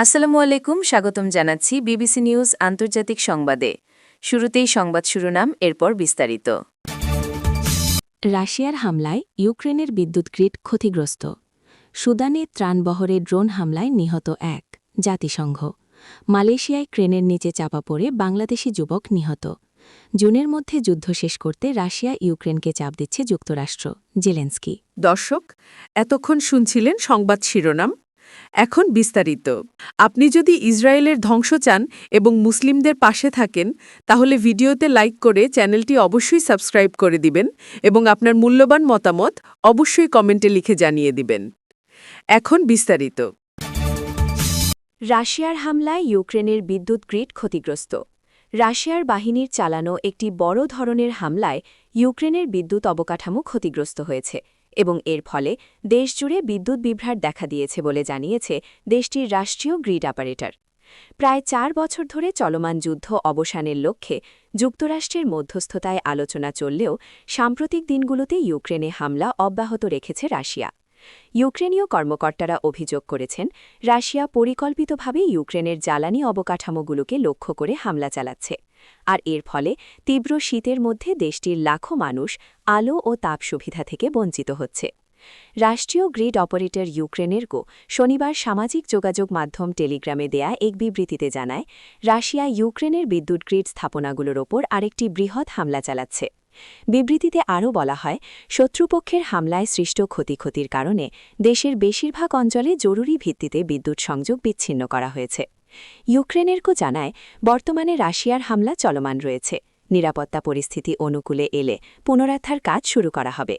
আসসালামু আলাইকুম, স্বাগতম জানাচ্ছি বিবিসি নিউজ আন্তর্জাতিক সংবাদে। শুরুতেই সংবাদ শিরোনাম, এরপর বিস্তারিত। রাশিয়ার হামলায় ইউক্রেনের বিদ্যুৎ গ্রিড ক্ষতিগ্রস্ত। সুদানে ত্রাণবহরে ড্রোন হামলায় নিহত এক। জাতিসংঘ। মালয়েশিয়ায় ক্রেনের নিচে চাপা পড়ে বাংলাদেশি যুবক নিহত। জুনের মধ্যে যুদ্ধ শেষ করতে রাশিয়া ইউক্রেনকে চাপ দিচ্ছে যুক্তরাষ্ট্র। জেলেন্সকি। দর্শক, এতক্ষণ শুনছিলেন সংবাদ শিরোনাম। এখন বিস্তারিত। আপনি যদি ইসরায়েলের ধ্বংস চান এবং মুসলিমদের পাশে থাকেন, তাহলে ভিডিওতে লাইক করে চ্যানেলটি অবশ্যই সাবস্ক্রাইব করে দিবেন এবং আপনার মূল্যবান মতামত অবশ্যই কমেন্টে লিখে জানিয়ে দিবেন। এখন বিস্তারিত। রাশিয়ার হামলায় ইউক্রেনের বিদ্যুৎ গ্রিড ক্ষতিগ্রস্ত। রাশিয়ার বাহিনীর চালানো একটি বড় ধরনের হামলায় ইউক্রেনের বিদ্যুৎ অবকাঠামো ক্ষতিগ্রস্ত হয়েছে এবং এর ফলে দেশজুড়ে বিদ্যুৎ বিভ্রাট দেখা দিয়েছে বলে জানিয়েছে দেশটির রাষ্ট্রীয় গ্রিড অপারেটর। প্রায় ৪ বছর ধরে চলমান যুদ্ধ অবসানের লক্ষ্যে যুক্তরাষ্ট্রের মধ্যস্থতায় আলোচনা চললেও সাম্প্রতিক দিনগুলোতে ইউক্রেনে হামলা অব্যাহত রেখেছে রাশিয়া। ইউক্রেনীয় কর্মকর্তারা অভিযোগ করেছেন, রাশিয়া পরিকল্পিতভাবে ইউক্রেনের জ্বালানি অবকাঠামোগুলোকে লক্ষ্য করে হামলা চালাচ্ছে, আর এর ফলে তীব্র শীতের মধ্যে দেশটির লাখো মানুষ আলো ও তাপ সুবিধা থেকে বঞ্চিত হচ্ছে। রাষ্ট্রীয় গ্রিড অপারেটর ইউক্রেনেরগো শনিবার সামাজিক যোগাযোগ মাধ্যম টেলিগ্রামে দেয়া এক বিবৃতিতে জানায়, রাশিয়া ইউক্রেনের বিদ্যুৎ গ্রিড স্থাপনাগুলোর ওপর আরেকটি বৃহৎ হামলা চালাচ্ছে। বিবৃতিতে আরও বলা হয়, শত্রুপক্ষের হামলায় সৃষ্ট ক্ষতির কারণে দেশের বেশিরভাগ অঞ্চলে জরুরি ভিত্তিতে বিদ্যুৎ সংযোগ বিচ্ছিন্ন করা হয়েছে। ইউক্রেনেরকো জানায়, বর্তমানে রাশিয়ার হামলা চলমান রয়েছে। নিরাপত্তা পরিস্থিতি অনুকূলে এলে পুনরুদ্ধার কাজ শুরু করা হবে।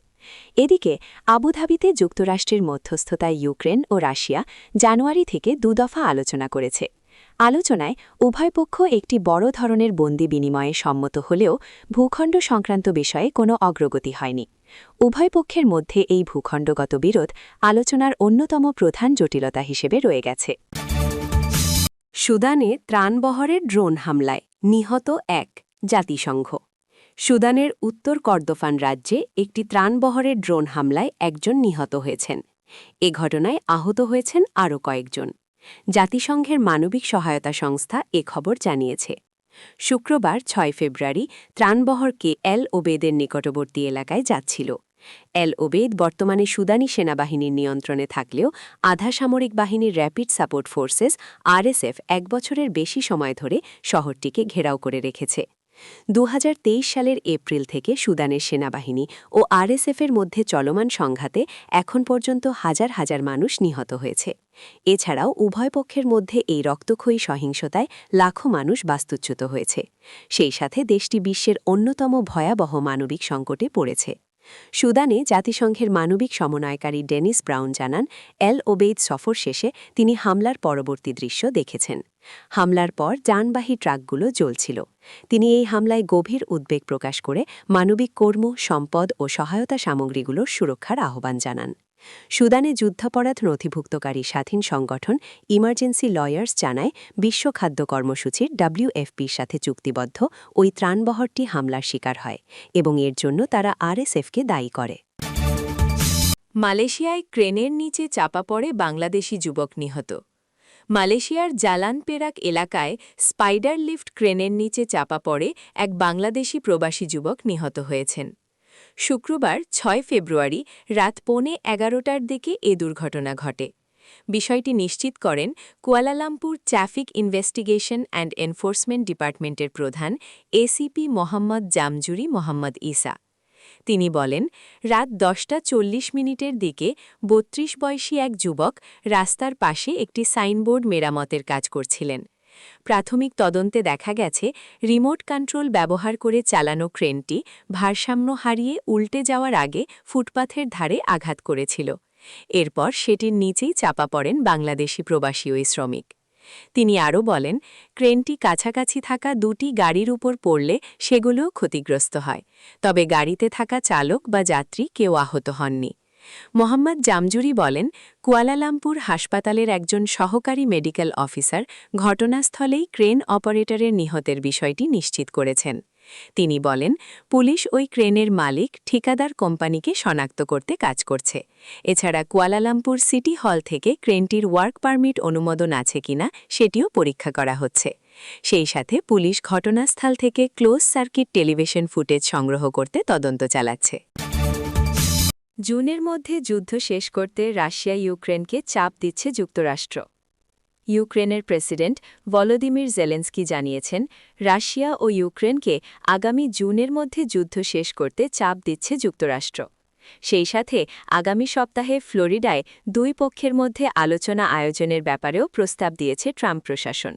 এদিকে আবুধাবিতে যুক্তরাষ্ট্রের মধ্যস্থতায় ইউক্রেন ও রাশিয়া জানুয়ারি থেকে দুদফা আলোচনা করেছে। আলোচনায় উভয় পক্ষ একটি বড় ধরনের বন্দি বিনিময়ে সম্মত হলেও ভূখণ্ড সংক্রান্ত বিষয়ে কোনো অগ্রগতি হয়নি। উভয় পক্ষের মধ্যে এই ভূখণ্ডগত বিরোধ আলোচনার অন্যতম প্রধান জটিলতা হিসেবে রয়ে গেছে। সুদানে ত্রাণবহরের ড্রোন হামলায় নিহত এক। জাতিসংঘ। সুদানের উত্তর কর্দোফান রাজ্যে একটি ত্রাণবহরের ড্রোন হামলায় একজন নিহত হয়েছেন। এ ঘটনায় আহত হয়েছেন আরও কয়েকজন। জাতিসংঘের মানবিক সহায়তা সংস্থা এ খবর জানিয়েছে। শুক্রবার ৬ ফেব্রুয়ারি ত্রাণবহরকে এল ওবেদের নিকটবর্তী এলাকায় যাচ্ছিল। এল ওবেদ বর্তমানে সুদানি সেনাবাহিনীর নিয়ন্ত্রণে থাকলেও আধা সামরিক বাহিনীর র্যাপিড সাপোর্ট ফোর্সেস আরএসএফ ১ বছরের বেশি সময় ধরে শহরটিকে ঘেরাও করে রেখেছে। ২০২৩ সালের এপ্রিল থেকে সুদানের সেনাবাহিনী ও আরএসএফের মধ্যে চলমান সংঘাতে এখন পর্যন্ত হাজার হাজার মানুষ নিহত হয়েছে। এছাড়াও উভয় পক্ষের মধ্যে এই রক্তক্ষয়ী সহিংসতায় লাখো মানুষ বাস্তুচ্যুত হয়েছে। সেই সাথে দেশটি বিশ্বের অন্যতম ভয়াবহ মানবিক সংকটে পড়েছে। সুদানে জাতিসংঘের মানবিক সমন্বয়কারী ডেনিস ব্রাউন জানান, এল ওবেইদ সফর শেষে তিনি হামলার পরবর্তী দৃশ্য দেখেছেন। হামলার পর যানবাহী ট্রাকগুলো জ্বলছিল। তিনি এই হামলায় গভীর উদ্বেগ প্রকাশ করে মানবিক কর্ম, সম্পদ ও সহায়তা সামগ্রীগুলোর সুরক্ষার আহ্বান জানান। সুদানে যুদ্ধাপরাধ নথিভুক্তকারী স্বাধীন সংগঠন ইমার্জেন্সি লয়ার্স জানায়, বিশ্ব খাদ্য কর্মসূচির WFPর সাথে চুক্তিবদ্ধ ওই ত্রাণবহরটি হামলার শিকার হয় এবং এর জন্য তারা আরএসএফকে দায়ী করে। মালয়েশিয়ায় ক্রেনের নিচে চাপা পড়ে বাংলাদেশি যুবক নিহত। মালয়েশিয়ার জালান পেরাক এলাকায় স্পাইডার লিফট ক্রেনের নিচে চাপা পড়ে এক বাংলাদেশি প্রবাসী যুবক নিহত হয়েছেন। শুক্রবার ৬ ফেব্রুয়ারি রাত 11:15টার দিকে এ দুর্ঘটনা ঘটে। বিষয়টি নিশ্চিত করেন Kuala Lumpur traffic investigation and enforcement ডিপার্টমেন্টের প্রধান এসিপি মোহাম্মদ জামজুরি মোহাম্মদ ঈসা। তিনি বলেন, রাত 10:40 দিকে 32 বয়সী এক যুবক রাস্তার পাশে একটি সাইনবোর্ড মেরামতের কাজ করছিলেন। প্রাথমিক তদন্তে দেখা গেছে, রিমোট কন্ট্রোল ব্যবহার করে চালানো ক্রেনটি ভারসাম্য হারিয়ে উল্টে যাওয়ার আগে ফুটপাথের ধারে আঘাত করেছিল। এরপর সেটির নিচেই চাপা পড়েন বাংলাদেশি প্রবাসী ওই শ্রমিক। তিনি আরও বলেন, ক্রেনটি কাছাকাছি থাকা দুটি গাড়ির উপর পড়লে সেগুলোও ক্ষতিগ্রস্ত হয়, তবে গাড়িতে থাকা চালক বা যাত্রী কেউ আহত হননি। মোহাম্মদ জামজুরি বলেন, কুয়ালালামপুর হাসপাতালের একজন সহকারী মেডিকেল অফিসার ঘটনাস্থলেই ক্রেন অপারেটরের নিহতের বিষয়টি নিশ্চিত করেছেন। তিনি বলেন, পুলিশ ওই ক্রেনের মালিক ঠিকাদার কোম্পানিকে শনাক্ত করতে কাজ করছে। এছাড়া কুয়ালালামপুর সিটি হল থেকে ক্রেনটির ওয়ার্ক পারমিট অনুমোদন আছে কিনা সেটিও পরীক্ষা করা হচ্ছে। সেই সাথে পুলিশ ঘটনাস্থল থেকে ক্লোজ সার্কিট টেলিভিশন ফুটেজ সংগ্রহ করতে তদন্ত চালাচ্ছে। জুনের মধ্যে যুদ্ধ শেষ করতে রাশিয়া ইউক্রেনকে চাপ দিচ্ছে যুক্তরাষ্ট্র। ইউক্রেনের প্রেসিডেন্ট ভলোদিমির জেলেন্সকি জানিয়েছেন, রাশিয়া ও ইউক্রেনকে আগামী জুনের মধ্যে যুদ্ধ শেষ করতে চাপ দিচ্ছে যুক্তরাষ্ট্র। সেই সাথে আগামী সপ্তাহে ফ্লোরিডায় দুই পক্ষের মধ্যে আলোচনা আয়োজনের ব্যাপারেও প্রস্তাব দিয়েছে ট্রাম্প প্রশাসন।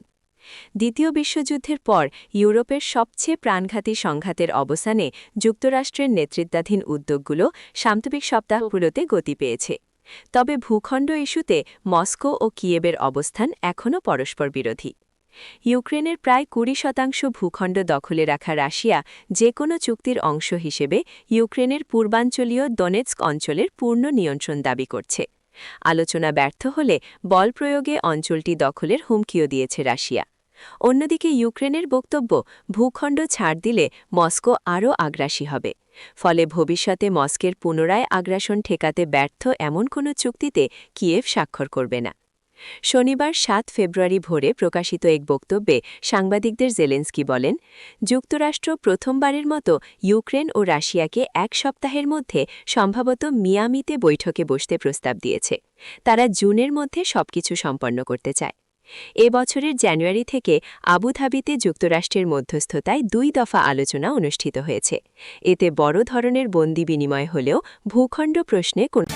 দ্বিতীয় বিশ্বযুদ্ধের পর ইউরোপের সবচেয়ে প্রাণঘাতী সংঘাতের অবসানে যুক্তরাষ্ট্রের নেতৃত্বাধীন উদ্যোগগুলো সাম্প্রতিক সপ্তাহগুলোতে গতি পেয়েছে। তবে ভূখণ্ড ইস্যুতে মস্কো ও কিয়েভের অবস্থান এখনও পরস্পর বিরোধী। ইউক্রেনের প্রায় 20% ভূখণ্ড দখলে রাখা রাশিয়া যে কোনো চুক্তির অংশ হিসেবে ইউক্রেনের পূর্বাঞ্চলীয় দোনেৎস্ক অঞ্চলের পূর্ণ নিয়ন্ত্রণ দাবি করছে। আলোচনা ব্যর্থ হলে বল প্রয়োগে অঞ্চলটি দখলের হুমকিও দিয়েছে রাশিয়া। অন্যদিকে ইউক্রেনের বক্তব্য, ভূখণ্ড ছাড় দিলে মস্কো আরও আগ্রাসী হবে। ফলে ভবিষ্যতে মস্কের পুনরায় আগ্রাসন ঠেকাতে ব্যর্থ এমন কোনো চুক্তিতে কিয়েভ স্বাক্ষর করবে না। শনিবার 7 ফেব্রুয়ারি ভোরে প্রকাশিত এক বক্তব্যে সাংবাদিকদের জেলেন্সকি বলেন, যুক্তরাষ্ট্র প্রথমবারের মতো ইউক্রেন ও রাশিয়াকে এক সপ্তাহের মধ্যে সম্ভবত মিয়ামিতে বৈঠকে বসতে প্রস্তাব দিয়েছে। তারা জুনের মধ্যে সবকিছু সম্পন্ন করতে চায়। এ বছরের জানুয়ারি থেকে আবুধাবিতে যুক্তরাষ্ট্রের মধ্যস্থতায় 2 দফা আলোচনা অনুষ্ঠিত হয়েছে। এতে বড় ধরনের বন্দি বিনিময় হলেও ভূখণ্ড প্রশ্নে কোনো